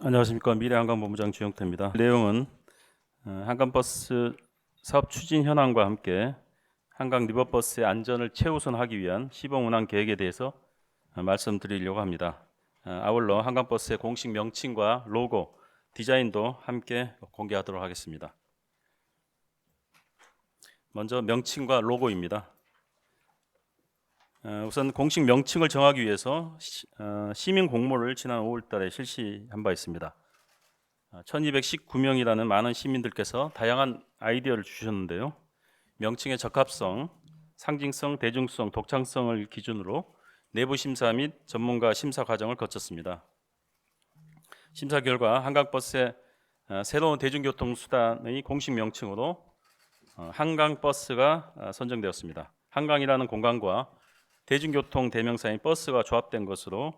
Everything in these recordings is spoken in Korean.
안녕하십니까. 미래한강본부장 주영태입니다. 내용은 한강버스 사업 추진 현황과 함께 한강 리버버스의 안전을 최우선하기 위한 시범 운항 계획에 대해서 말씀드리려고 합니다. 아울러 한강버스의 공식 명칭과 로고, 디자인도 함께 공개하도록 하겠습니다. 먼저 명칭과 로고입니다. 우선 공식 명칭을 정하기 위해서 시민 공모를 지난 5월 달에 실시한 바 있습니다. 1219명이라는 많은 시민들께서 다양한 아이디어를 주셨는데요. 명칭의 적합성, 상징성, 대중성, 독창성을 기준으로 내부 심사 및 전문가 심사 과정을 거쳤습니다. 심사 결과 한강버스의 새로운 대중교통수단의 공식 명칭으로 한강버스가 선정되었습니다. 한강이라는 공간과 대중교통 대명사인 버스가 조합된 것으로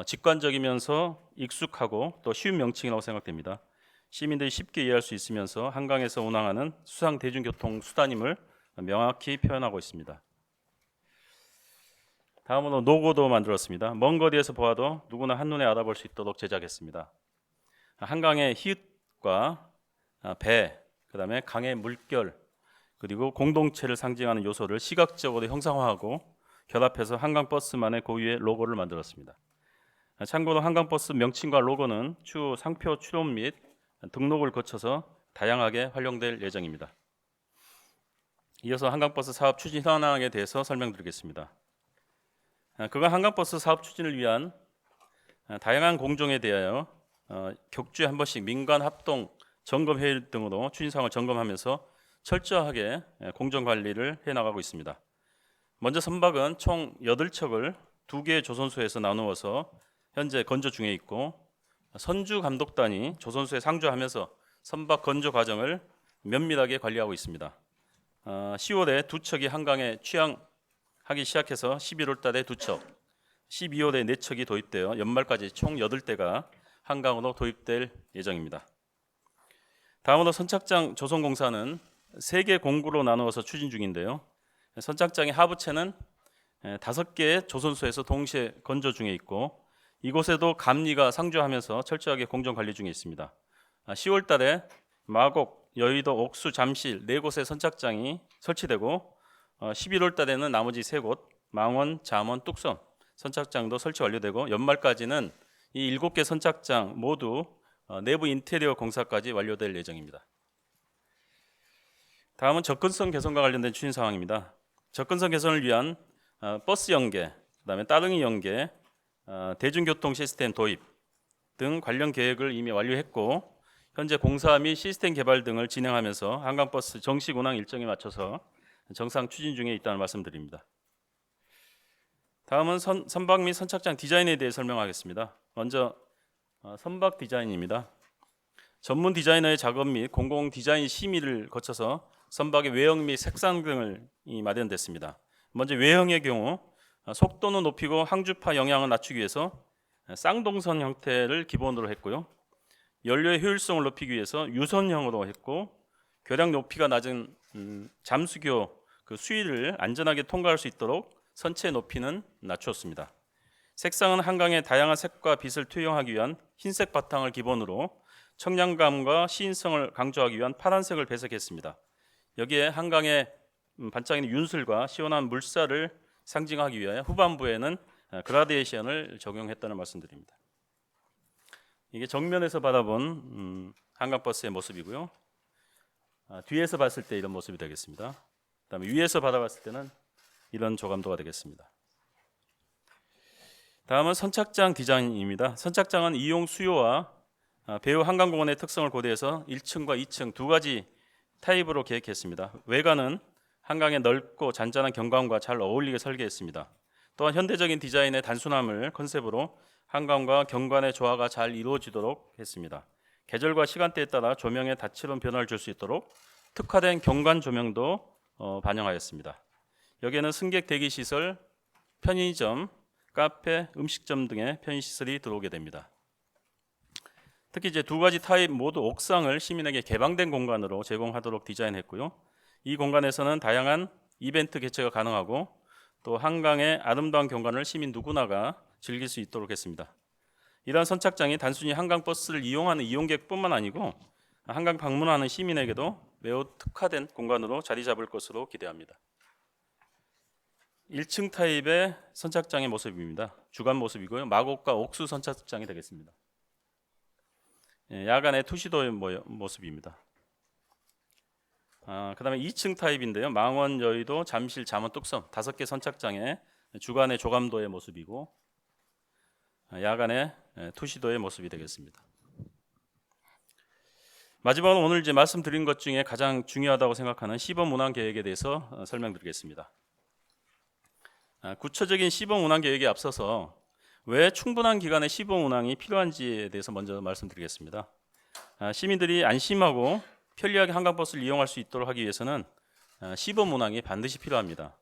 직관적이면서 익숙하고 또 쉬운 명칭이라고 생각됩니다. 시민들이 쉽게 이해할 수 있으면서 한강에서 운항하는 수상 대중교통 수단임을 명확히 표현하고 있습니다. 다음으로 로고도 만들었습니다. 먼 거리에서 보아도 누구나 한눈에 알아볼 수 있도록 제작했습니다. 한강의 히읗과 배, 그 다음에 강의 물결, 그리고 공동체를 상징하는 요소를 시각적으로 형상화하고 결합해서 한강버스만의 고유의 로고를 만들었습니다. 참고로 한강버스 명칭과 로고는 추후 상표 출원 및 등록을 거쳐서 다양하게 활용될 예정입니다. 이어서 한강버스 사업 추진 현황에 대해서 설명드리겠습니다. 그간 한강버스 사업 추진을 위한 다양한 공정에 대하여 격주에 한 번씩 민관 합동 점검회의 등으로 추진 사항을 점검하면서 철저하게 공정관리를 해나가고 있습니다. 먼저 선박은 총 8척을 2개의 조선소에서 나누어서 현재 건조 중에 있고, 선주 감독단이 조선소에 상주하면서 선박 건조 과정을 면밀하게 관리하고 있습니다. 10월에 2척이 한강에 취항하기 시작해서 11월 달에 2척, 12월에 4척이 도입되어 연말까지 총 8대가 한강으로 도입될 예정입니다. 다음으로 선착장 조성공사는 3개 공구로 나누어서 추진 중인데요. 선착장의 하부체는 5개의 조선소에서 동시에 건조 중에 있고, 이곳에도 감리가 상주하면서 철저하게 공정관리 중에 있습니다. 10월 달에 마곡, 여의도, 옥수, 잠실 4곳의 선착장이 설치되고, 11월 달에는 나머지 3곳 망원, 잠원, 뚝섬 선착장도 설치 완료되고, 연말까지는 이 7개 선착장 모두 내부 인테리어 공사까지 완료될 예정입니다. 다음은 접근성 개선과 관련된 추진 사항입니다. 접근성 개선을 위한 버스 연계, 그다음에 따릉이 연계, 대중교통 시스템 도입 등 관련 계획을 이미 완료했고, 현재 공사 및 시스템 개발 등을 진행하면서 한강버스 정식 운항 일정에 맞춰서 정상 추진 중에 있다는 말씀드립니다. 다음은 선박 및 선착장 디자인에 대해 설명하겠습니다. 먼저 선박 디자인입니다. 전문 디자이너의 작업 및 공공 디자인 심의를 거쳐서 선박의 외형 및 색상 등을 마련됐습니다. 먼저 외형의 경우 속도는 높이고 항주파 영향을 낮추기 위해서 쌍동선 형태를 기본으로 했고요. 연료의 효율성을 높이기 위해서 유선형으로 했고, 교량 높이가 낮은 잠수교 수위를 안전하게 통과할 수 있도록 선체 높이는 낮추었습니다. 색상은 한강의 다양한 색과 빛을 투영하기 위한 흰색 바탕을 기본으로 청량감과 시인성을 강조하기 위한 파란색을 배색했습니다. 여기에 한강의 반짝이는 윤슬과 시원한 물살을 상징하기 위해 후반부에는 그라데이션을 적용했다는 말씀드립니다. 이게 정면에서 바라본 한강버스의 모습이고요. 뒤에서 봤을 때 이런 모습이 되겠습니다. 그다음에 위에서 바라봤을 때는 이런 조감도가 되겠습니다. 다음은 선착장 디자인입니다. 선착장은 이용 수요와 배후 한강공원의 특성을 고려해서 1층과 2층 두 가지 타입으로 계획했습니다. 외관은 한강의 넓고 잔잔한 경관과 잘 어울리게 설계했습니다. 또한 현대적인 디자인의 단순함을 컨셉으로 한강과 경관의 조화가 잘 이루어지도록 했습니다. 계절과 시간대에 따라 조명의 다채로운 변화를 줄 수 있도록 특화된 경관 조명도 반영하였습니다. 여기에는 승객 대기시설, 편의점, 카페, 음식점 등의 편의시설이 들어오게 됩니다. 특히 이제 두 가지 타입 모두 옥상을 시민에게 개방된 공간으로 제공하도록 디자인했고요. 이 공간에서는 다양한 이벤트 개최가 가능하고, 또 한강의 아름다운 경관을 시민 누구나가 즐길 수 있도록 했습니다. 이러한 선착장이 단순히 한강 버스를 이용하는 이용객뿐만 아니고 한강 방문하는 시민에게도 매우 특화된 공간으로 자리 잡을 것으로 기대합니다. 1층 타입의 선착장의 모습입니다. 주간 모습이고요. 마곡과 옥수 선착장이 되겠습니다. 야간의 투시도의 모습입니다. 그 다음에 2층 타입인데요. 망원, 여의도, 잠실, 잠원, 뚝섬 5개 선착장의 주간의 조감도의 모습이고 야간의 투시도의 모습이 되겠습니다. 마지막으로 오늘 이제 말씀드린 것 중에 가장 중요하다고 생각하는 시범 운항 계획에 대해서 설명드리겠습니다. 구체적인 시범 운항 계획에 앞서서 왜 충분한 기간의 시범 운항이 필요한지에 대해서 먼저 말씀드리겠습니다. 시민들이 안심하고 편리하게 한강버스를 이용할 수 있도록 하기 위해서는 시범 운항이 반드시 필요합니다.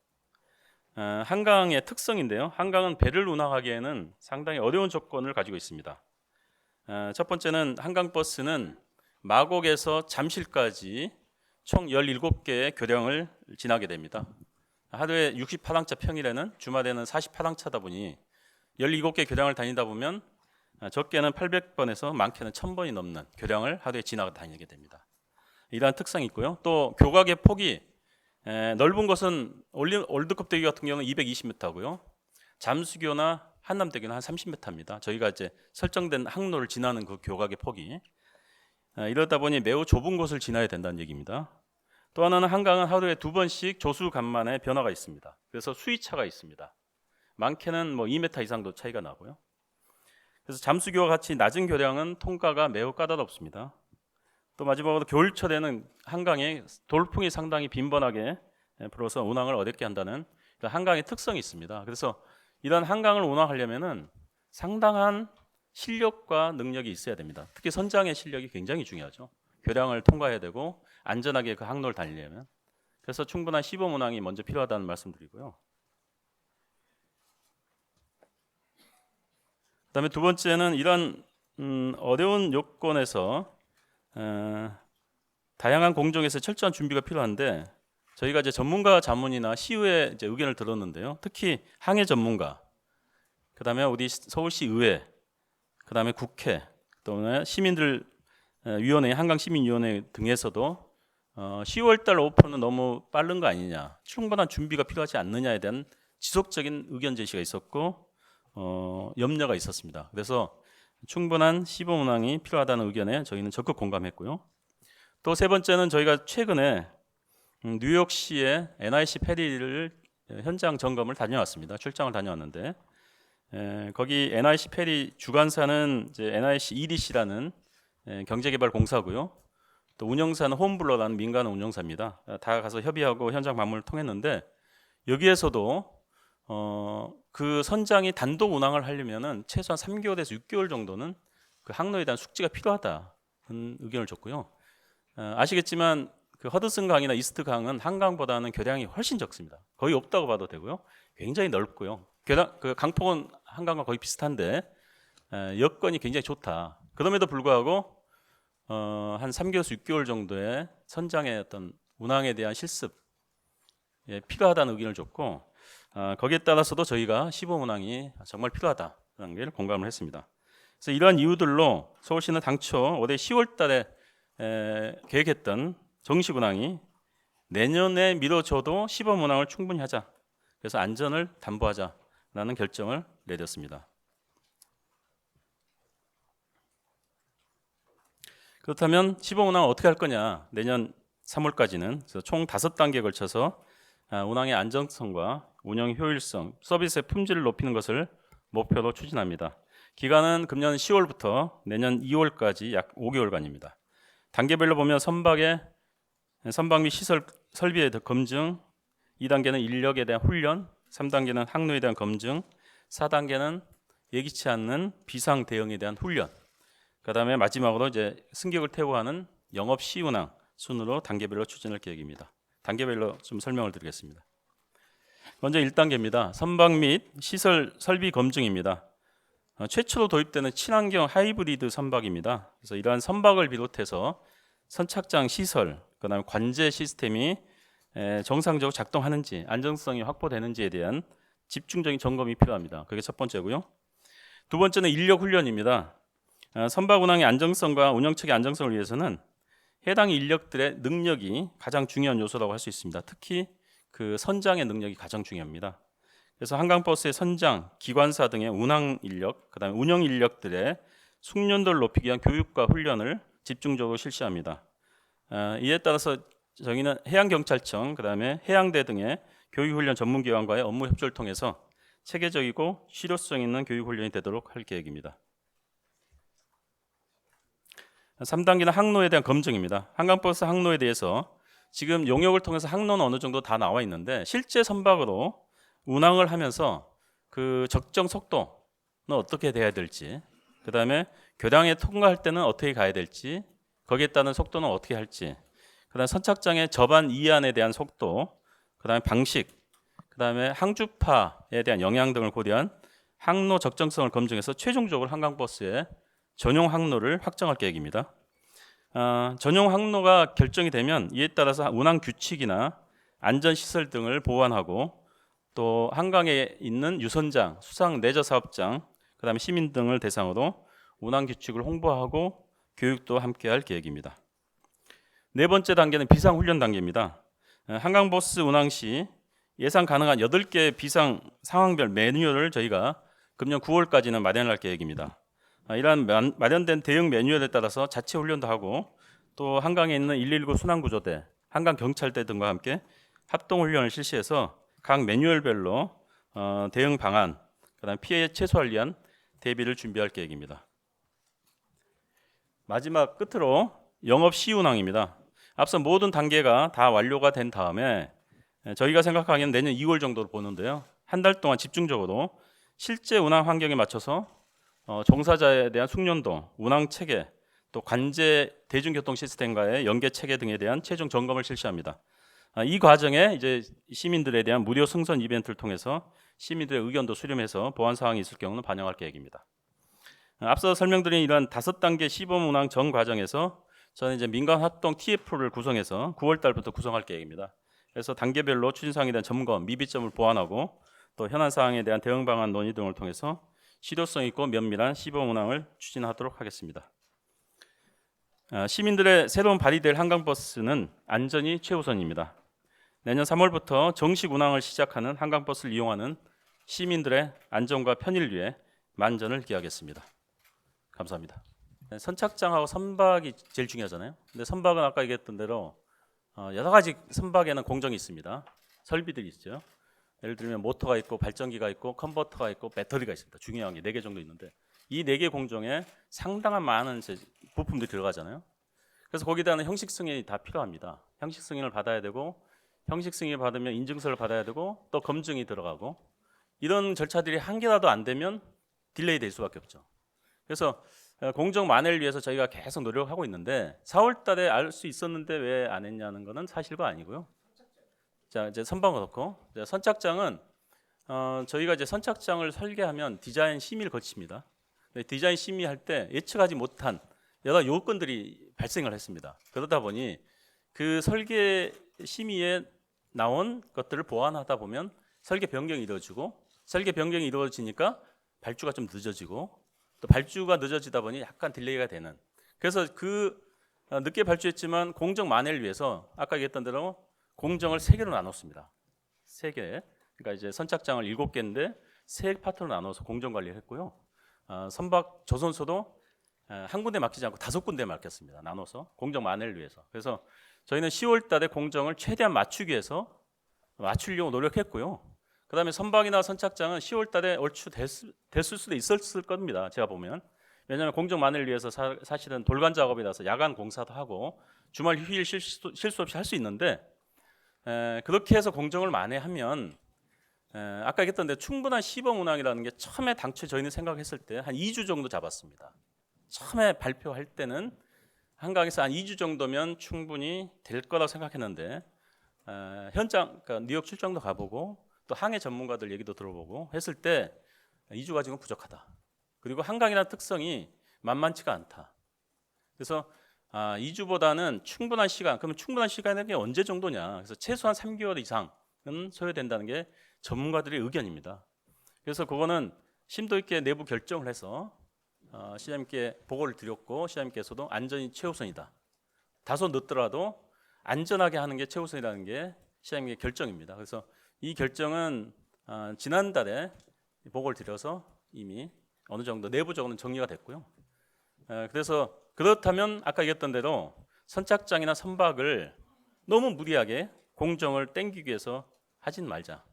한강의 특성인데요. 한강은 배를 운항하기에는 상당히 어려운 조건을 가지고 있습니다. 첫 번째는 한강버스는 마곡에서 잠실까지 총 17개의 교량을 지나게 됩니다. 하루에 68항차 평일에는 주말에는 48항차다 보니 17개 교량을 다니다 보면 적게는 800번에서 많게는 1000번이 넘는 교량을 하루에 지나가 다니게 됩니다. 이러한 특성이 있고요. 또 교각의 폭이 넓은 것은 올드컵대교 같은 경우는 220m고요. 잠수교나 한남대교는 한 30m입니다. 저희가 이제 설정된 항로를 지나는 그 교각의 폭이 이러다 보니 매우 좁은 곳을 지나야 된다는 얘기입니다. 또 하나는 한강은 하루에 2번씩 조수 간만에 변화가 있습니다. 그래서 수위차가 있습니다. 많게는 2m 이상도 차이가 나고요. 그래서 잠수교와 같이 낮은 교량은 통과가 매우 까다롭습니다. 또 마지막으로 겨울철에는 한강에 돌풍이 상당히 빈번하게 불어서 운항을 어렵게 한다는 한강의 특성이 있습니다. 그래서 이런 한강을 운항하려면은 상당한 실력과 능력이 있어야 됩니다. 특히 선장의 실력이 굉장히 중요하죠. 교량을 통과해야 되고 안전하게 그 항로를 달리려면. 그래서 충분한 시범 운항이 먼저 필요하다는 말씀드리고요. 그다음에 두 번째는 이런 어려운 요건에서 다양한 공정에서 철저한 준비가 필요한데 저희가 이제 전문가 자문이나 시의회 이제 의견을 들었는데요. 특히 항해 전문가, 그다음에 우리 서울시 의회, 그다음에 국회, 또 시민들 위원회, 한강 시민위원회 등에서도 10월달 오픈은 너무 빠른 거 아니냐, 충분한 준비가 필요하지 않느냐에 대한 지속적인 의견 제시가 있었고 염려가 있었습니다. 그래서 충분한 시범 운항이 필요하다는 의견에 저희는 적극 공감했고요. 또 세 번째는 저희가 최근에 뉴욕시의 NIC 페리를 현장 점검을 다녀왔습니다. 출장을 다녀왔는데 거기 NIC 페리 주관사는 이제 NIC EDC라는 경제개발공사고요. 또 운영사는 홈블러라는 민간 운영사입니다. 다 가서 협의하고 현장 방문을 통했는데 여기에서도 그 선장이 단독 운항을 하려면은 최소한 3개월에서 6개월 정도는 그 항로에 대한 숙지가 필요하다는 의견을 줬고요. 아시겠지만 그 허드슨 강이나 이스트 강은 한강보다는 교량이 훨씬 적습니다. 거의 없다고 봐도 되고요. 굉장히 넓고요. 그 강폭은 한강과 거의 비슷한데 여건이 굉장히 좋다. 그럼에도 불구하고 한 3개월에서 6개월 정도의 선장의 어떤 운항에 대한 실습 필요하다는 의견을 줬고 거기에 따라서도 저희가 시범 운항이 정말 필요하다는 걸 공감을 했습니다. 그래서 이러한 이유들로 서울시는 당초 올해 10월 달에 계획했던 정식 운항이 내년에 미뤄져도 시범 운항을 충분히 하자. 그래서 안전을 담보하자라는 결정을 내렸습니다. 그렇다면 시범 운항을 어떻게 할 거냐? 내년 3월까지는 그래서 총 5단계에 걸쳐서 운항의 안정성과 운영 효율성, 서비스의 품질을 높이는 것을 목표로 추진합니다. 기간은 금년 10월부터 내년 2월까지 약 5개월간입니다. 단계별로 보면 선박 및 시설 설비에 대한 검증, 2단계는 인력에 대한 훈련, 3단계는 항로에 대한 검증, 4단계는 예기치 않는 비상 대응에 대한 훈련, 그다음에 마지막으로 이제 승객을 태우고 하는 영업 시운항 순으로 단계별로 추진할 계획입니다. 단계별로 좀 설명을 드리겠습니다. 먼저 1단계입니다. 선박 및 시설 설비 검증입니다. 최초로 도입되는 친환경 하이브리드 선박입니다. 그래서 이러한 선박을 비롯해서 선착장 시설, 그다음에 관제 시스템이 정상적으로 작동하는지, 안정성이 확보되는지에 대한 집중적인 점검이 필요합니다. 그게 첫 번째고요. 두 번째는 인력 훈련입니다. 선박 운항의 안정성과 운영책의 안정성을 위해서는 해당 인력들의 능력이 가장 중요한 요소라고 할 수 있습니다. 특히 그 선장의 능력이 가장 중요합니다. 그래서 한강버스의 선장, 기관사 등의 운항 인력, 그다음에 운영 인력들의 숙련도를 높이기 위한 교육과 훈련을 집중적으로 실시합니다. 이에 따라서 저희는 해양경찰청, 그다음에 해양대 등의 교육훈련 전문기관과의 업무 협조를 통해서 체계적이고 실효성 있는 교육훈련이 되도록 할 계획입니다. 3단계는 항로에 대한 검증입니다. 한강버스 항로에 대해서 지금 용역을 통해서 항로는 어느 정도 다 나와 있는데 실제 선박으로 운항을 하면서 그 적정 속도는 어떻게 돼야 될지, 그 다음에 교량에 통과할 때는 어떻게 가야 될지, 거기에 따른 속도는 어떻게 할지, 그 다음에 선착장의 접안 이안에 대한 속도, 그 다음에 방식, 그 다음에 항주파에 대한 영향 등을 고려한 항로 적정성을 검증해서 최종적으로 한강버스의 전용 항로를 확정할 계획입니다. 전용 항로가 결정이 되면 이에 따라서 운항 규칙이나 안전시설 등을 보완하고 또 한강에 있는 유선장, 수상 레저 사업장, 그 다음에 시민 등을 대상으로 운항 규칙을 홍보하고 교육도 함께 할 계획입니다. 네 번째 단계는 비상훈련 단계입니다. 한강버스 운항 시 예상 가능한 8개 비상 상황별 매뉴얼을 저희가 금년 9월까지는 마련할 계획입니다. 이러한 마련된 대응 매뉴얼에 따라서 자체 훈련도 하고 또 한강에 있는 119 순환구조대, 한강경찰대 등과 함께 합동훈련을 실시해서 각 매뉴얼별로 대응 방안, 그다음 피해 최소화를 위한 대비를 준비할 계획입니다. 마지막 끝으로 영업 시운항입니다. 앞서 모든 단계가 다 완료가 된 다음에 저희가 생각하기에는 내년 2월 정도로 보는데요. 한 달 동안 집중적으로 실제 운항 환경에 맞춰서 종사자에 대한 숙련도, 운항 체계, 또 관제 대중교통 시스템과의 연계 체계 등에 대한 최종 점검을 실시합니다. 이 과정에 이제 시민들에 대한 무료 승선 이벤트를 통해서 시민들의 의견도 수렴해서 보완 사항이 있을 경우는 반영할 계획입니다. 앞서 설명드린 이런 5단계 시범 운항 전 과정에서 저는 이제 민간 합동 TF를 구성해서 9월 달부터 구성할 계획입니다. 그래서 단계별로 추진 사항에 대한 점검, 미비점을 보완하고 또 현안 사항에 대한 대응 방안 논의 등을 통해서 실효성 있고 면밀한 시범 운항을 추진하도록 하겠습니다. 시민들의 새로운 발휘될 한강버스는 안전이 최우선입니다. 내년 3월부터 정식 운항을 시작하는 한강버스를 이용하는 시민들의 안전과 편의를 위해 만전을 기하겠습니다. 감사합니다. 선착장하고 선박이 제일 중요하잖아요. 근데 선박은 아까 얘기했던 대로 여러 가지 선박에는 공정이 있습니다. 설비들이 있죠. 예를 들면 모터가 있고 발전기가 있고 컨버터가 있고 배터리가 있습니다. 중요한 게 4개 정도 있는데 이 4개 공정에 상당한 많은 부품들이 들어가잖아요. 그래서 거기에 대한 형식 승인이 다 필요합니다. 형식 승인을 받아야 되고 형식 승인을 받으면 인증서를 받아야 되고 또 검증이 들어가고 이런 절차들이 한 개라도 안 되면 딜레이 될 수밖에 없죠. 그래서 공정 만회를 위해서 저희가 계속 노력하고 있는데 4월 달에 알 수 있었는데 왜 안 했냐는 거는 사실과 아니고요. 자, 이제 선박은 그렇고 선착장은 저희가 이제 선착장을 설계하면 디자인 심의를 거칩니다. 디자인 심의할 때 예측하지 못한 여러 요건들이 발생을 했습니다. 그러다 보니 그 설계 심의에 나온 것들을 보완하다 보면 설계 변경이 이루어지고 설계 변경이 이루어지니까 발주가 좀 늦어지고 또 발주가 늦어지다 보니 약간 딜레이가 되는. 그래서 그 늦게 발주했지만 공정 만회를 위해서 아까 얘기했던 대로 공정을 3개로 나눴습니다. 3개. 그러니까 이제 선착장을 7개인데 3파트로 나눠서 공정 관리를 했고요. 선박 조선소도 한 군데 맡기지 않고 5군데 맡겼습니다. 나눠서 공정 만회를 위해서. 그래서 저희는 10월 달에 공정을 최대한 맞추기 위해서 맞추려고 노력했고요. 그다음에 선박이나 선착장은 10월 달에 얼추 됐을 수도 있었을 겁니다. 제가 보면. 왜냐하면 공정 만회를 위해서 사실은 돌관 작업이라서 야간 공사도 하고 주말 휴일 실수 없이 할 수 있는데 그렇게 해서 공정을 만회하면 아까 얘기했던 데 충분한 시범 운항이라는 게 처음에 당초 저희는 생각했을 때 한 2주 정도 잡았습니다. 처음에 발표할 때는 한강에서 한 2주 정도면 충분히 될 거라고 생각했는데 현장 그러니까 뉴욕 출장도 가보고 또 항해 전문가들 얘기도 들어보고 했을 때 2주가 지금 부족하다. 그리고 한강이라는 특성이 만만치가 않다. 그래서 2주보다는 충분한 시간, 그러면 충분한 시간이 언제 정도냐? 그래서 최소한 3개월 이상은 소요된다는 게 전문가들의 의견입니다. 그래서 그거는 심도 있게 내부 결정을 해서 시장님께 보고를 드렸고 시장님께서도 안전이 최우선이다. 다소 늦더라도 안전하게 하는 게 최우선이라는 게 시장님의 결정입니다. 그래서 이 결정은 지난달에 보고를 드려서 이미 어느 정도 내부적으로는 정리가 됐고요. 그래서 그렇다면 아까 얘기했던 대로 선착장이나 선박을 너무 무리하게 공정을 땡기기 위해서 하진 말자.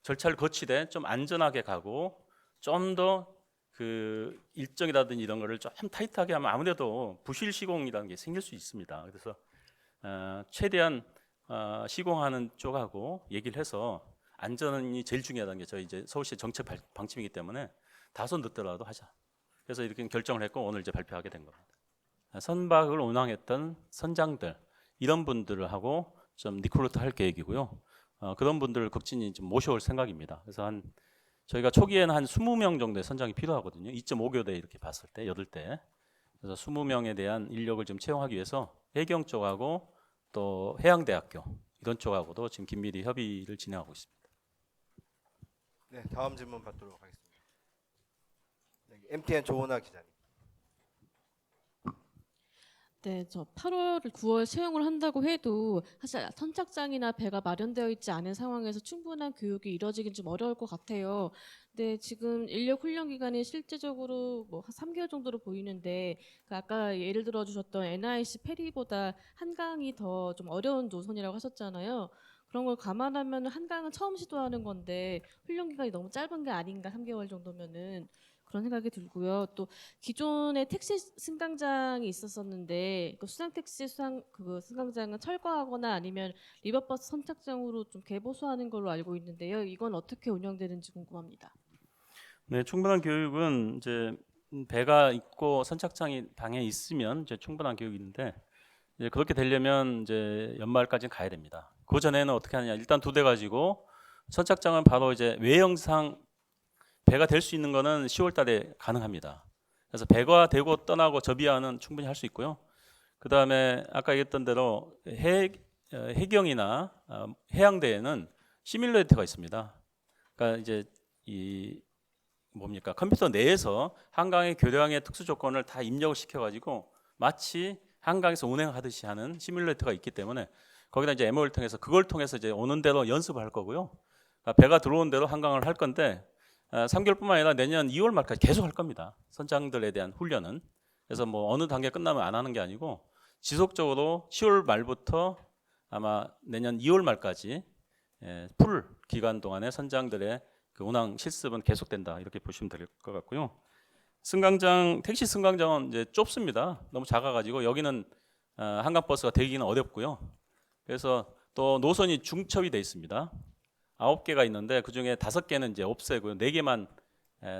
절차를 거치되 좀 안전하게 가고 좀 더 그 일정이라든지 이런 거를 좀 타이트하게 하면 아무래도 부실 시공이라는 게 생길 수 있습니다. 그래서 최대한 시공하는 쪽하고 얘기를 해서 안전이 제일 중요하다는 게 저희 이제 서울시 정책 방침이기 때문에 다소 늦더라도 하자. 그래서 이렇게 결정을 했고 오늘 이제 발표하게 된 겁니다. 선박을 운항했던 선장들 이런 분들하고 좀 리크루트 할 계획이고요. 그런 분들을 극진히 좀 모셔올 생각입니다. 그래서 저희가 초기에는 한 20명 정도의 선장이 필요하거든요. 2.5교대 이렇게 봤을 때 8대. 그래서 20명에 대한 인력을 좀 채용하기 위해서 해경 쪽하고 또 해양대학교 이런 쪽하고도 지금 긴밀히 협의를 진행하고 있습니다. 네, 다음 질문 받도록 하겠습니다. 네, MTN 조은하 기자님. 네, 저 8월, 9월 채용을 한다고 해도 사실 선착장이나 배가 마련되어 있지 않은 상황에서 충분한 교육이 이루어지긴 좀 어려울 것 같아요. 근데 지금 인력 훈련 기간이 실제적으로 뭐 한 3개월 정도로 보이는데 그 아까 예를 들어 주셨던 NIC 페리보다 한강이 더 좀 어려운 노선이라고 하셨잖아요. 그런 걸 감안하면 한강은 처음 시도하는 건데 훈련 기간이 너무 짧은 게 아닌가 3개월 정도면은 그런 생각이 들고요. 또 기존에 택시 승강장이 있었었는데 그 수상 택시 그 승강장은 철거하거나 아니면 리버버스 선착장으로 좀 개보수하는 걸로 알고 있는데요. 이건 어떻게 운영되는지 궁금합니다. 네, 충분한 교육은 이제 배가 있고 선착장이 방에 있으면 이제 충분한 교육인데 이제 그렇게 되려면 이제 연말까지 가야 됩니다. 그 전에는 어떻게 하느냐? 일단 2대 가지고 선착장은 바로 이제 외형상 배가 될 수 있는 거는 10월 달에 가능합니다. 그래서 배가 되고 떠나고 접이하는 충분히 할 수 있고요. 그 다음에 아까 얘기했던 대로 해경이나 해양대에는 시뮬레이터가 있습니다. 그러니까 이제 이 뭡니까 컴퓨터 내에서 한강의 교량의 특수 조건을 다 입력을 시켜가지고 마치 한강에서 운행하듯이 하는 시뮬레이터가 있기 때문에 거기다 이제 MO를 통해서 그걸 통해서 이제 오는 대로 연습을 할 거고요. 그러니까 배가 들어온 대로 한강을 할 건데 3개월뿐만 아니라 내년 2월 말까지 계속 할 겁니다. 선장들에 대한 훈련은. 그래서 뭐 어느 단계 끝나면 안 하는 게 아니고 지속적으로 10월 말부터 아마 내년 2월 말까지 풀 기간 동안에 선장들의 그 운항 실습은 계속된다 이렇게 보시면 될 것 같고요. 승강장 택시 승강장은 이제 좁습니다. 너무 작아가지고 여기는 한강 버스가 되기는 어렵고요. 그래서 또 노선이 중첩이 돼 있습니다. 9개가 있는데 그 중에 5개는 이제 없애고요. 4개만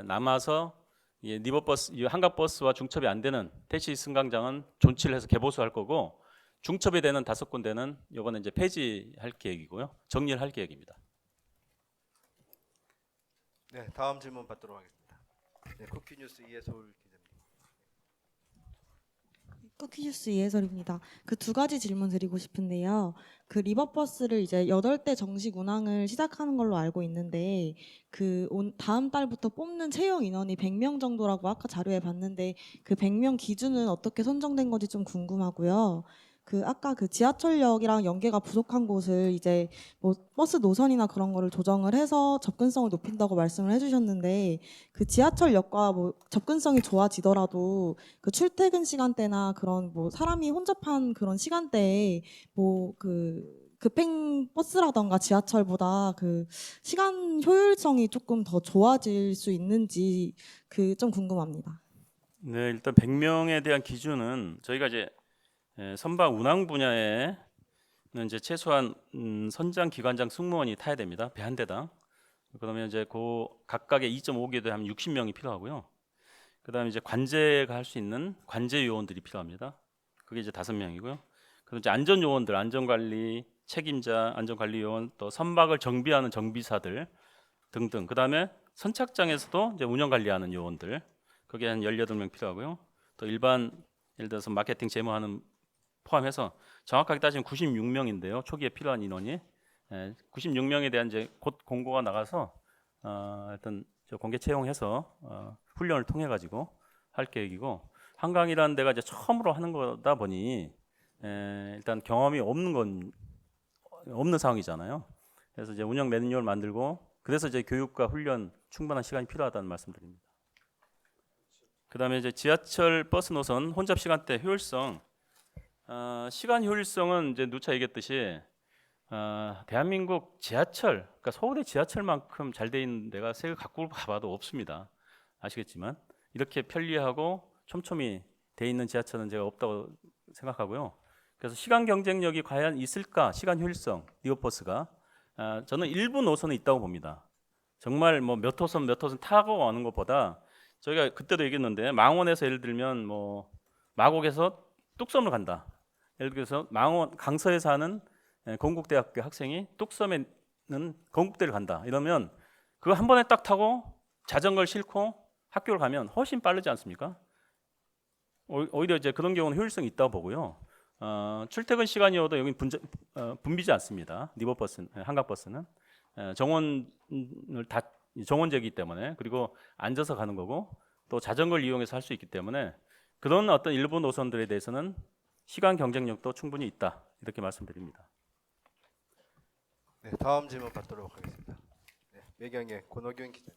남아서 리버버스, 한강 버스와 중첩이 안 되는 택시 승강장은 존치를 해서 개보수할 거고 중첩이 되는 5군데는 이번에 이제 폐지할 계획이고요. 정리를 할 계획입니다. 네, 다음 질문 받도록 하겠습니다. 네, 쿠키뉴스 이해솔 기자님. 쿠키뉴스 이해설입니다. 그 2가지 질문 드리고 싶은데요. 그 리버버스를 이제 8대 정식 운항을 시작하는 걸로 알고 있는데 그 다음 달부터 뽑는 채용 인원이 100명 정도라고 아까 자료에 봤는데 그 100명 기준은 어떻게 선정된 건지 좀 궁금하고요. 그 아까 그 지하철역이랑 연계가 부족한 곳을 이제 뭐 버스 노선이나 그런 거를 조정을 해서 접근성을 높인다고 말씀을 해주셨는데 그 지하철역과 뭐 접근성이 좋아지더라도 그 출퇴근 시간대나 그런 뭐 사람이 혼잡한 그런 시간대에 뭐 그 급행 버스라던가 지하철보다 그 시간 효율성이 조금 더 좋아질 수 있는지 그 좀 궁금합니다. 네, 일단 100명에 대한 기준은 저희가 이제 선박 운항 분야에는 이제 최소한 선장 기관장 승무원이 타야 됩니다. 배 한 대당. 그러면 이제 그 각각의 2.5교대 하면 60명이 필요하고요. 그다음에 이제 관제가 할 수 있는 관제 요원들이 필요합니다. 그게 이제 5명이고요. 그리고 이제 안전 요원들, 안전관리 책임자, 안전관리 요원, 또 선박을 정비하는 정비사들 등등. 그다음에 선착장에서도 이제 운영 관리하는 요원들. 그게 한 18명 필요하고요. 또 일반 예를 들어서 마케팅 재무하는 포함해서 정확하게 따지면 96명인데요. 초기에 필요한 인원이 96명에 대한 이제 곧 공고가 나가서 하여튼 저 공개 채용해서 훈련을 통해 가지고 할 계획이고, 한강이라는 데가 이제 처음으로 하는 거다 보니 일단 경험이 없는 상황이잖아요. 그래서 이제 운영 매뉴얼 만들고, 그래서 이제 교육과 훈련 충분한 시간이 필요하다는 말씀드립니다. 그다음에 이제 지하철 버스 노선 혼잡 시간대 효율성, 시간 효율성은 이제 누차 얘기했듯이 대한민국 지하철, 그러니까 서울의 지하철만큼 잘 돼 있는 데가 세계 각국을 가봐도 없습니다. 아시겠지만 이렇게 편리하고 촘촘히 돼 있는 지하철은 제가 없다고 생각하고요. 그래서 시간 경쟁력이 과연 있을까? 시간 효율성, 리버버스가 저는 일부 노선은 있다고 봅니다. 정말 뭐 몇 호선 타고 가는 것보다, 저희가 그때도 얘기했는데 망원에서 예를 들면 뭐 마곡에서 뚝섬을 간다. 예를 들어서 망원 강서에 사는 건국대학교 학생이 뚝섬에는 건국대를 간다. 이러면 그거 한 번에 딱 타고 자전거를 싣고 학교를 가면 훨씬 빠르지 않습니까? 오히려 이제 그런 경우는 효율성이 있다고 보고요. 출퇴근 시간이어도 여기 붐비지 않습니다. 리버버스, 한강버스는 정원을 다 정원제이기 때문에, 그리고 앉아서 가는 거고 또 자전거를 이용해서 할 수 있기 때문에 그런 어떤 일부 노선들에 대해서는 시간 경쟁력도 충분히 있다, 이렇게 말씀드립니다. 네, 다음 질문 받도록 하겠습니다. 네, 매경의 권호균 기자.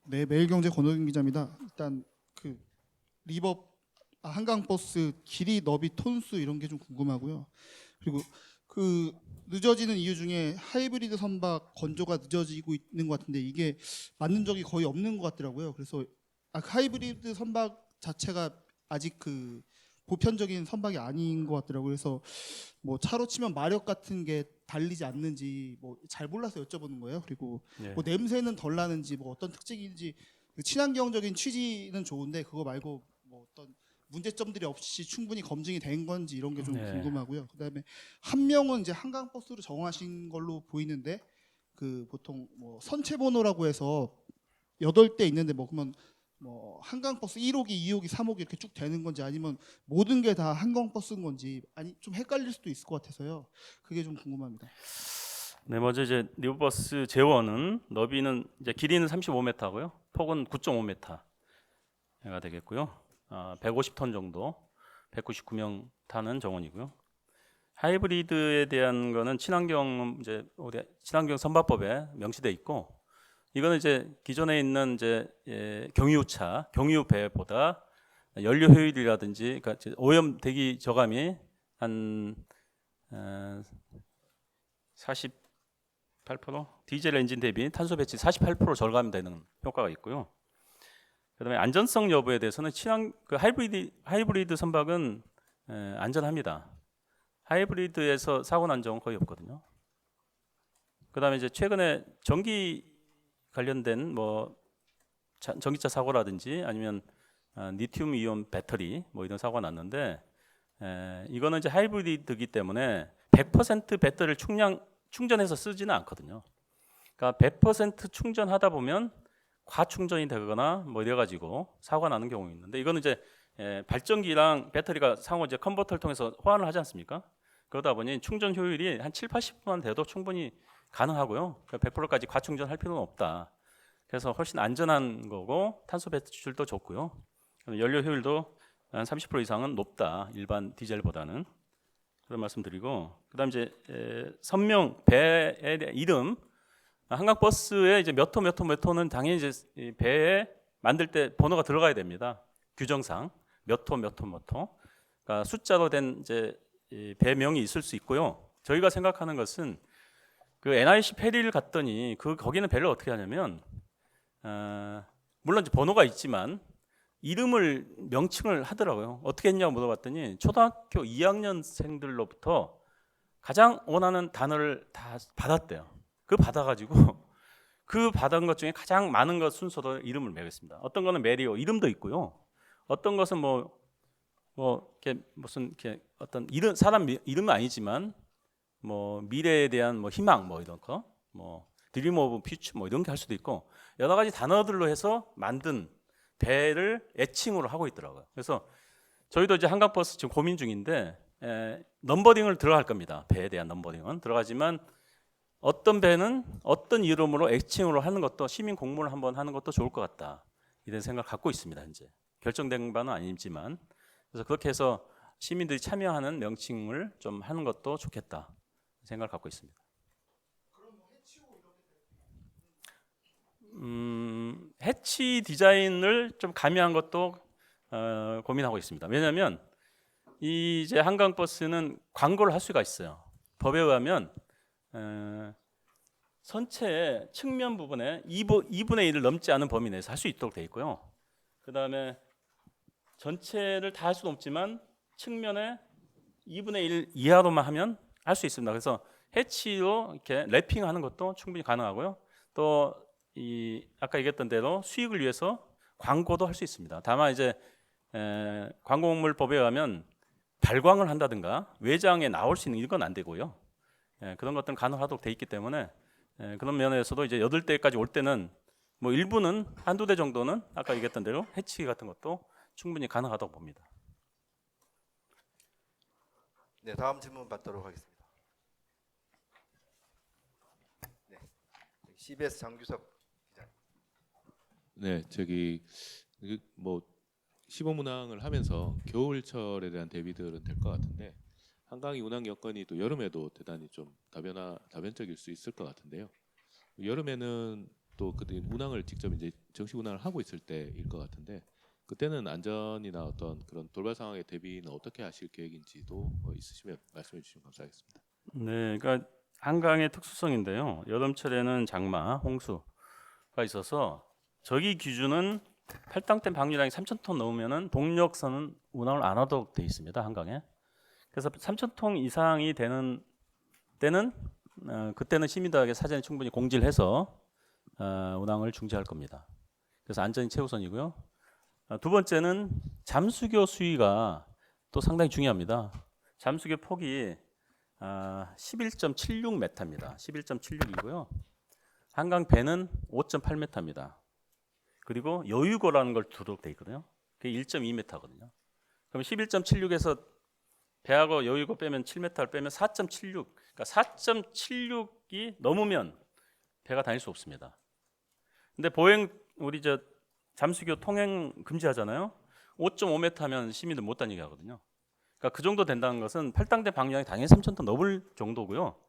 네, 매일경제 권호균 기자입니다. 일단 그 한강버스 길이, 너비, 톤수 이런 게 좀 궁금하고요. 그리고 그 늦어지는 이유 중에 하이브리드 선박 건조가 늦어지고 있는 것 같은데 이게 맞는 적이 거의 없는 것 같더라고요. 그래서 그 하이브리드 선박 자체가 아직 그 보편적인 선박이 아닌 것 같더라고요. 그래서 뭐 차로 치면 마력 같은 게 달리지 않는지 뭐 잘 몰라서 여쭤보는 거예요. 그리고 네. 뭐 냄새는 덜 나는지, 뭐 어떤 특징인지, 그 친환경적인 취지는 좋은데 그거 말고 뭐 어떤 문제점들이 없이 충분히 검증이 된 건지 이런 게 좀 네. 궁금하고요. 그다음에 한 명은 이제 한강버스로 정하신 걸로 보이는데 그 보통 뭐 선체번호라고 해서 8대 있는데 뭐 그러면 뭐 한강버스 1호기, 2호기, 3호기 이렇게 쭉 되는 건지, 아니면 모든 게 다 한강버스인 건지, 아니 좀 헷갈릴 수도 있을 것 같아서요. 그게 좀 궁금합니다. 네, 먼저 이제 리버버스 제원은 너비는 이제 길이는 35m고요, 폭은 9.5m가 되겠고요. 150톤 정도, 199명 타는 정원이고요. 하이브리드에 대한 거는 친환경 선박법에 명시돼 있고, 이거는 이제 기존에 있는 이제 경유 배보다 연료 효율이라든지, 그러니까 오염 대기 저감이 한 48%, 디젤 엔진 대비 탄소 배치 48% 절감되는 효과가 있고요. 그다음에 안전성 여부에 대해서는 하이브리드 선박은 안전합니다. 하이브리드에서 사고 난 적은 거의 없거든요. 그다음에 이제 최근에 전기 관련된 뭐 전기차 사고라든지 아니면 리튬 이온 배터리 뭐 이런 사고가 났는데, 이거는 이제 하이브리드이기 때문에 100% 배터리를 충전해서 쓰지는 않거든요. 그러니까 100% 충전하다 보면 과충전이 되거나 뭐 이래 가지고 사고가 나는 경우가 있는데, 이거는 이제 발전기랑 배터리가 상호 이제 컨버터를 통해서 호환을 하지 않습니까? 그러다 보니 충전 효율이 한 7-80%만 돼도 충분히 가능하고요. 100%까지 과충전할 필요는 없다. 그래서 훨씬 안전한 거고 탄소 배출도 좋고요. 연료 효율도 한 30% 이상은 높다, 일반 디젤보다는. 그런 말씀드리고, 그다음 이제 선명 배의 이름, 한강버스에 이제 몇 호는 당연히 이제 이 배에 만들 때 번호가 들어가야 됩니다. 규정상 몇 호. 그러니까 숫자로 된 이제 이 배명이 있을 수 있고요. 저희가 생각하는 것은 그 NIC 페리를 갔더니 거기는 배를 어떻게 하냐면, 물론 이제 번호가 있지만 이름을 명칭을 하더라고요. 어떻게 했냐고 물어봤더니 초등학교 2학년생들로부터 가장 원하는 단어를 다 받았대요. 그 받아가지고 그 받은 것 중에 가장 많은 것 순서로 이름을 매겼습니다. 어떤 거는 메리오 이름도 있고요. 어떤 것은 이렇게 무슨 이렇게 어떤 이름, 사람 이름은 아니지만 뭐 미래에 대한 뭐 희망 뭐 이런 거, 뭐 드림 오브 퓨처 뭐 이런 게 할 수도 있고, 여러 가지 단어들로 해서 만든 배를 애칭으로 하고 있더라고요. 그래서 저희도 이제 한강버스 지금 고민 중인데 넘버링을 들어갈 겁니다. 배에 대한 넘버링은 들어가지만 어떤 배는 어떤 이름으로 애칭으로 하는 것도 시민 공모를 한번 하는 것도 좋을 것 같다. 이런 생각을 갖고 있습니다. 현재 결정된 바는 아니지만 그래서 그렇게 해서 시민들이 참여하는 명칭을 좀 하는 것도 좋겠다 생각을 갖고 있습니다. 해치 디자인을 좀 가미한 것도 고민하고 있습니다. 왜냐하면 이제 한강버스는 광고를 할 수가 있어요. 법에 의하면 선체의 측면 부분에 2분의 1을 넘지 않은 범위 내에서 할 수 있도록 되어 있고요. 그 다음에 전체를 다 할 수는 없지만 측면에 2분의 1 이하로만 하면 할 수 있습니다. 그래서 해치로 이렇게 랩핑하는 것도 충분히 가능하고요. 또 이 아까 얘기했던 대로 수익을 위해서 광고도 할 수 있습니다. 다만 이제 광고물법에 의하면 발광을 한다든가 외장에 나올 수 있는 이건 안 되고요. 그런 것들은 가능하도록 돼 있기 때문에 그런 면에서도 이제 8대까지 올 때는 뭐 일부는 한두 대 정도는 아까 얘기했던 대로 해치 같은 것도 충분히 가능하다고 봅니다. 네, 다음 질문 받도록 하겠습니다. 네, CBS 장규석 기자. 네, 뭐 시범 운항을 하면서 겨울철에 대한 대비들은 될 것 같은데 한강이 운항 여건이 또 여름에도 대단히 좀 다변적일 수 있을 것 같은데요. 여름에는 또 그때 운항을 직접 이제 정식 운항을 하고 있을 때일 것 같은데 그때는 안전이나 어떤 그런 돌발 상황의 대비는 어떻게 하실 계획인지도 있으시면 말씀해 주시면 감사하겠습니다. 네, 그러니까 한강의 특수성인데요. 여름철에는 장마, 홍수가 있어서 저기 기준은 팔당댐 방류량이 3,000톤 넘으면은 동력선은 운항을 안 하도록 돼 있습니다. 한강에. 그래서 3,000톤 이상이 되는 때는 그때는 시민들에게 사전에 충분히 공지를 해서 운항을 중지할 겁니다. 그래서 안전이 최우선이고요. 두 번째는 잠수교 수위가 또 상당히 중요합니다. 잠수교 폭이 11.76m입니다. 11.76이고요. 한강 배는 5.8m입니다. 그리고 여유고라는 걸 두도록 돼 있거든요. 그게 1.2m거든요. 그럼 11.76에서 배하고 여유고 빼면 7m를 빼면 4.76. 그러니까 4.76이 넘으면 배가 다닐 수 없습니다. 근데 우리 잠수교 통행 금지하잖아요. 5.5m면 시민들 못 다니게 하거든요. 그러니까 그 정도 된다는 것은 팔당댐 방류량이 당연히 3,000톤 넘을 정도고요.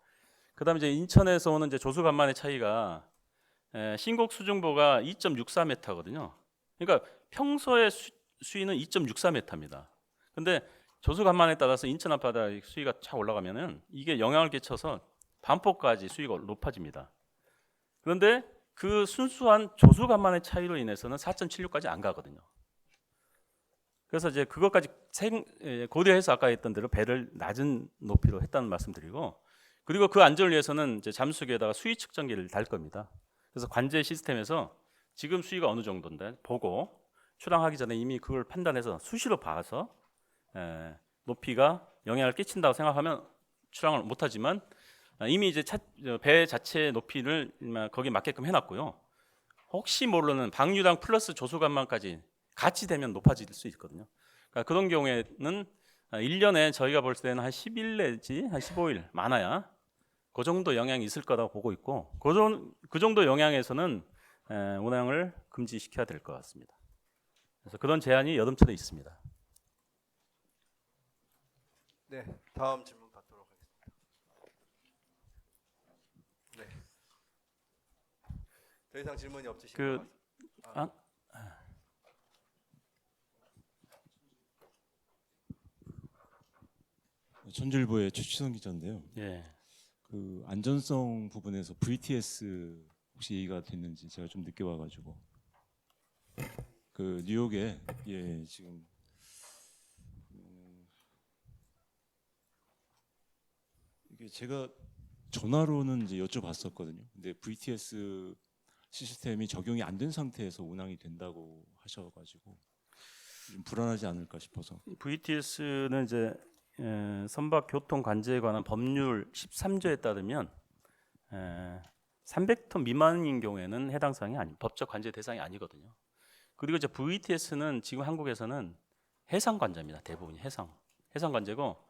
그다음에 이제 인천에서 오는 이제 조수간만의 차이가 신곡 수중보가 2.64m거든요. 그러니까 평소의 수위는 2.64m입니다. 근데 조수간만에 따라서 인천 앞바다 수위가 차 올라가면은 이게 영향을 끼쳐서 반포까지 수위가 높아집니다. 그런데 그 순수한 조수간만의 차이로 인해서는 4.76까지 안 가거든요. 그래서 이제 그것까지 고려해서 아까 했던 대로 배를 낮은 높이로 했다는 말씀드리고, 그리고 그 안전을 위해서는 이제 잠수기에다가 수위 측정기를 달 겁니다. 그래서 관제 시스템에서 지금 수위가 어느 정도인데 보고 출항하기 전에 이미 그걸 판단해서 수시로 봐서 높이가 영향을 끼친다고 생각하면 출항을 못하지만 이미 이제 배 자체 높이를 거기에 맞게끔 해놨고요. 혹시 모르는 방류량 플러스 조수간만까지 같이 되면 높아질 수 있거든요. 그러니까 그런 경우에는 1년에 저희가 볼 때는 한 10일 내지 한 15일 많아야 그 정도 영향이 있을 거라고 보고 있고 그 정도 영향에서는 운항을 금지시켜야 될 것 같습니다. 그래서 그런 제한이 여름철에 있습니다. 네, 다음 질문 받도록 하겠습니다. 네, 더 이상 질문이 없으시면 전주일보의 최치성 기자인데요. 예. 그 안전성 부분에서 VTS 혹시 얘기가 됐는지 제가 좀 늦게 와가지고 그 뉴욕에 지금 이게 제가 전화로는 이제 여쭤봤었거든요. 근데 VTS 시스템이 적용이 안 된 상태에서 운항이 된다고 하셔가지고 좀 불안하지 않을까 싶어서. VTS는 이제 선박 교통 관제에 관한 법률 13조에 따르면 300톤 미만인 경우에는 해당 사항이 법적 관제 대상이 아니거든요. 그리고 이제 VTS는 지금 한국에서는 해상 관제입니다. 대부분이 해상 관제고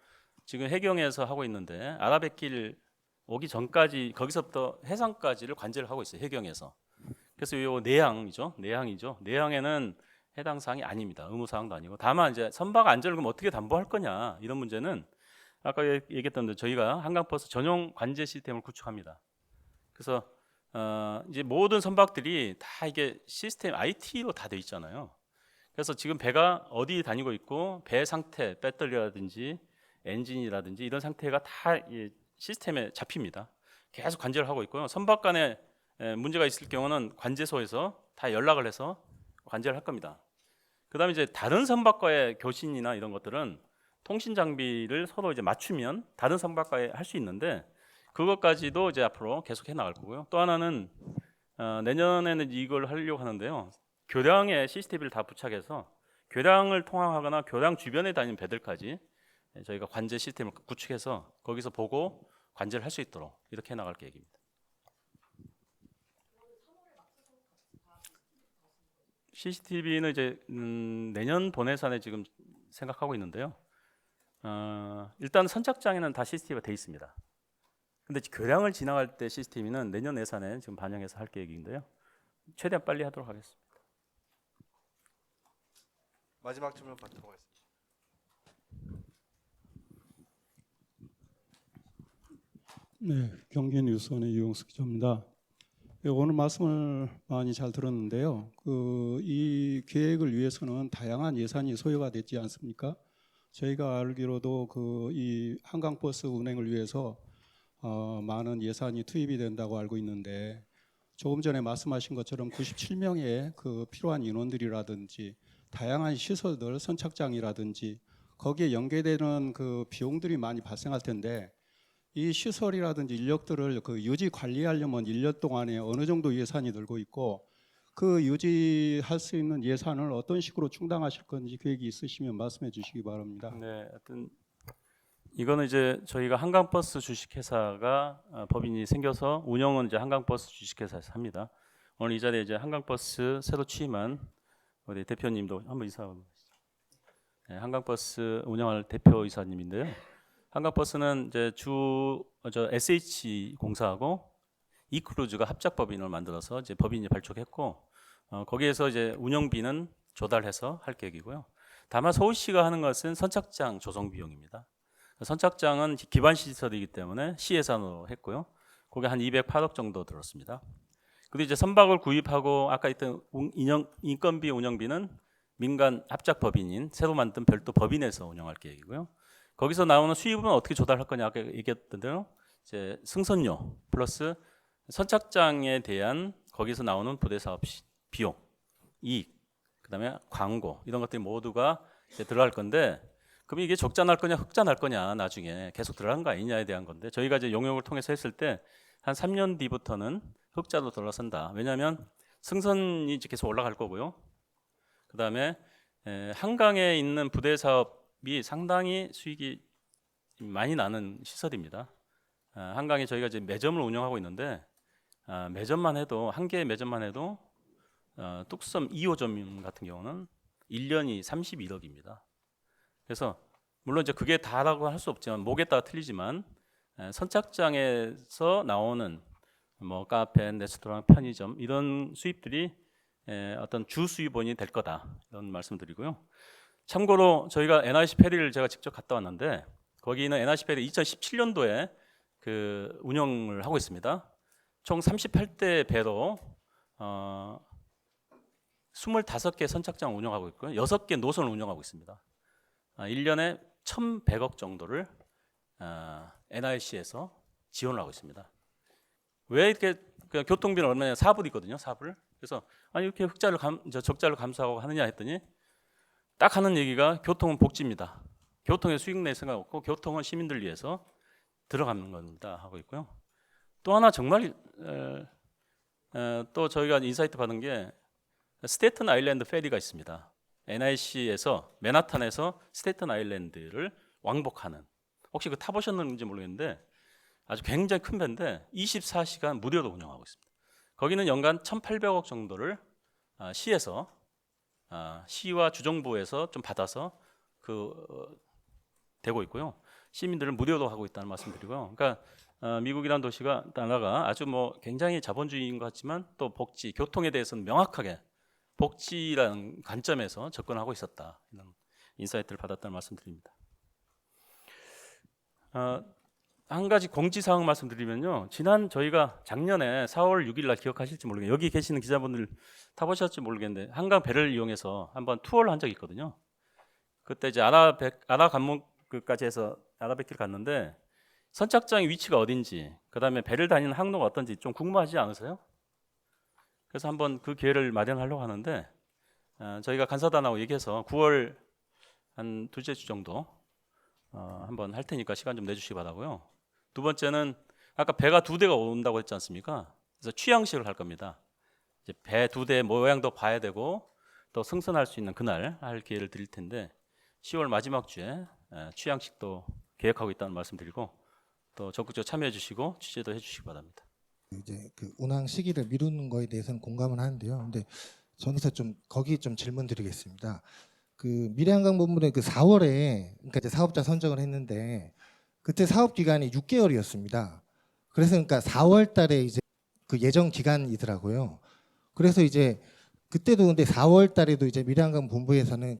지금 해경에서 하고 있는데 아라뱃길 오기 전까지 거기서부터 해상까지를 관제를 하고 있어요. 해경에서. 그래서 요 내항이죠. 내항에는 해당 사항이 아닙니다. 의무 사항도 아니고 다만 이제 선박 안전을 그럼 어떻게 담보할 거냐 이런 문제는 아까 얘기했던 대로 저희가 한강버스 전용 관제 시스템을 구축합니다. 그래서 이제 모든 선박들이 다 이게 시스템 IT로 다 돼 있잖아요. 그래서 지금 배가 어디 다니고 있고 배 상태, 배터리라든지 엔진이라든지 이런 상태가 다 이 시스템에 잡힙니다. 계속 관제를 하고 있고요. 선박 간에 문제가 있을 경우는 관제소에서 다 연락을 해서 관제를 할 겁니다. 그다음에 이제 다른 선박과의 교신이나 이런 것들은 통신 장비를 서로 이제 맞추면 다른 선박과에 할 수 있는데 그것까지도 이제 앞으로 계속 해 나갈 거고요. 또 하나는 내년에는 이걸 하려고 하는데요. 교량의 CCTV를 다 부착해서 교량을 통항하거나 교량 주변에 다니는 배들까지 저희가 관제 시스템을 구축해서 거기서 보고 관제를 할 수 있도록 이렇게 해 나갈 계획입니다. CCTV는 이제 내년 본해산에 지금 생각하고 있는데요. 일단 선착장에는 다 CCTV가 돼 있습니다. 근데 교량을 지나갈 때 CCTV는 내년 예산에 지금 반영해서 할 계획인데요. 최대한 빨리 하도록 하겠습니다. 마지막 질문 받도록 하겠습니다. 네, 경기뉴스원의 유영석 기자입니다. 오늘 말씀을 많이 잘 들었는데요. 이 계획을 위해서는 다양한 예산이 소요가 됐지 않습니까? 저희가 알기로도 이 한강버스 운행을 위해서 많은 예산이 투입이 된다고 알고 있는데 조금 전에 말씀하신 것처럼 97명의 필요한 인원들이라든지 다양한 시설들, 선착장이라든지 거기에 연계되는 비용들이 많이 발생할 텐데 이 시설이라든지 인력들을 유지 관리하려면 1년 동안에 어느 정도 예산이 들고 있고 그 유지할 수 있는 예산을 어떤 식으로 충당하실 건지 계획이 있으시면 말씀해 주시기 바랍니다. 네, 하여튼 이거는 이제 저희가 한강버스 주식회사가 법인이 생겨서 운영은 이제 한강버스 주식회사에서 합니다. 오늘 이 자리에 이제 한강버스 새로 취임한 우리 대표님도 한번 인사하고 계시죠. 네, 한강버스 운영할 대표이사님인데요. 한강버스는 이제 SH 공사하고 이크루즈가 합작 법인을 만들어서 이제 법인이 발족했고 거기에서 이제 운영비는 조달해서 할 계획이고요. 다만 서울시가 하는 것은 선착장 조성 비용입니다. 선착장은 기반 시설이기 때문에 시 예산으로 했고요. 그게 한 208억 정도 들었습니다. 그리고 이제 선박을 구입하고 아까 했던 인건비 운영비는 민간 합작 법인인 새로 만든 별도 법인에서 운영할 계획이고요. 거기서 나오는 수입은 어떻게 조달할 거냐 아까 얘기했던 대로 이제 승선료 플러스 선착장에 대한 거기서 나오는 부대 사업 비용, 이익, 그다음에 광고 이런 것들이 모두가 이제 들어갈 건데 그럼 이게 적자 날 거냐 흑자 날 거냐 나중에 계속 들어간 거 아니냐에 대한 건데 저희가 이제 용역을 통해서 했을 때 한 3년 뒤부터는 흑자로 돌아선다. 왜냐하면 승선이 이제 계속 올라갈 거고요. 그다음에 한강에 있는 부대 사업이 상당히 수익이 많이 나는 시설입니다. 한강에 저희가 이제 매점을 운영하고 있는데 매점만 해도 한 개의 매점만 해도 뚝섬 2호점 같은 경우는 1년이 31억입니다. 그래서 물론 이제 그게 다라고 할 수 없지만 목에 따라 틀리지만 선착장에서 나오는 뭐 카페, 레스토랑, 편의점 이런 수입들이 어떤 주 수입원이 될 거다 이런 말씀드리고요. 참고로 저희가 NRC 페리를 제가 직접 갔다 왔는데 거기는 NRC 페리 2017년도에 운영을 하고 있습니다. 총 38대 배로 25개 선착장 운영하고 있고요. 6개 노선을 운영하고 있습니다. 1년에 1,100억 정도를 NRC에서 지원을 하고 있습니다. 왜 이렇게 교통비는 얼마냐? 4불이거든요. 4불. 그래서 아니 이렇게 적자를 감수하고 하느냐 했더니 딱 하는 얘기가 교통은 복지입니다. 교통에 수익 낼 생각 없고 교통은 시민들 위해서 들어가는 겁니다 하고 있고요. 또 하나 정말 또 저희가 인사이트 받은 게 스테튼 아일랜드 페리가 있습니다. NIC에서 맨하탄에서 스테튼 아일랜드를 왕복하는 혹시 타보셨는지 모르겠는데 아주 굉장히 큰 배인데 24시간 무료로 운영하고 있습니다. 거기는 연간 1,800억 정도를 시에서 시와 주정부에서 좀 받아서 되고 있고요. 시민들을 무료로 하고 있다는 말씀드리고요. 그러니까 미국이란 나라가 아주 뭐 굉장히 자본주의인 것 같지만 또 복지, 교통에 대해서는 명확하게 복지라는 관점에서 접근하고 있었다. 이런 인사이트를 받았다는 말씀드립니다. 한 가지 공지사항 말씀드리면요. 저희가 작년에 4월 6일 날 기억하실지 모르겠는데 여기 계시는 기자분들 타보셨을지 모르겠는데 한강 배를 이용해서 한번 투어를 한 적이 있거든요. 그때 이제 아라 관문까지 해서 아라뱃길 갔는데 선착장의 위치가 어딘지 그다음에 배를 다니는 항로가 어떤지 좀 궁금하지 않으세요? 그래서 한번 그 기회를 마련하려고 하는데 저희가 간사단하고 얘기해서 9월 한 둘째 주 정도 한번 할 테니까 시간 좀 내주시기 바라고요. 두 번째는 아까 배가 2대가 온다고 했지 않습니까? 그래서 취향식을 할 겁니다. 이제 배 2대 모양도 봐야 되고 또 승선할 수 있는 그날 할 기회를 드릴 텐데 10월 마지막 주에 취향식도 계획하고 있다는 말씀드리고 또 적극적으로 참여해 주시고 취재도 해 주시기 바랍니다. 이제 그 운항 시기를 미루는 거에 대해서는 공감은 하는데요. 근데 저기서 좀 거기 좀 질문드리겠습니다. 그 미래한강본부는 그 4월에 그러니까 이제 사업자 선정을 했는데 그때 사업 기간이 6개월이었습니다. 그래서 그러니까 4월 달에 이제 그 예정 기간이더라고요. 그래서 이제 그때도 근데 4월 달에도 이제 미래한강본부에서는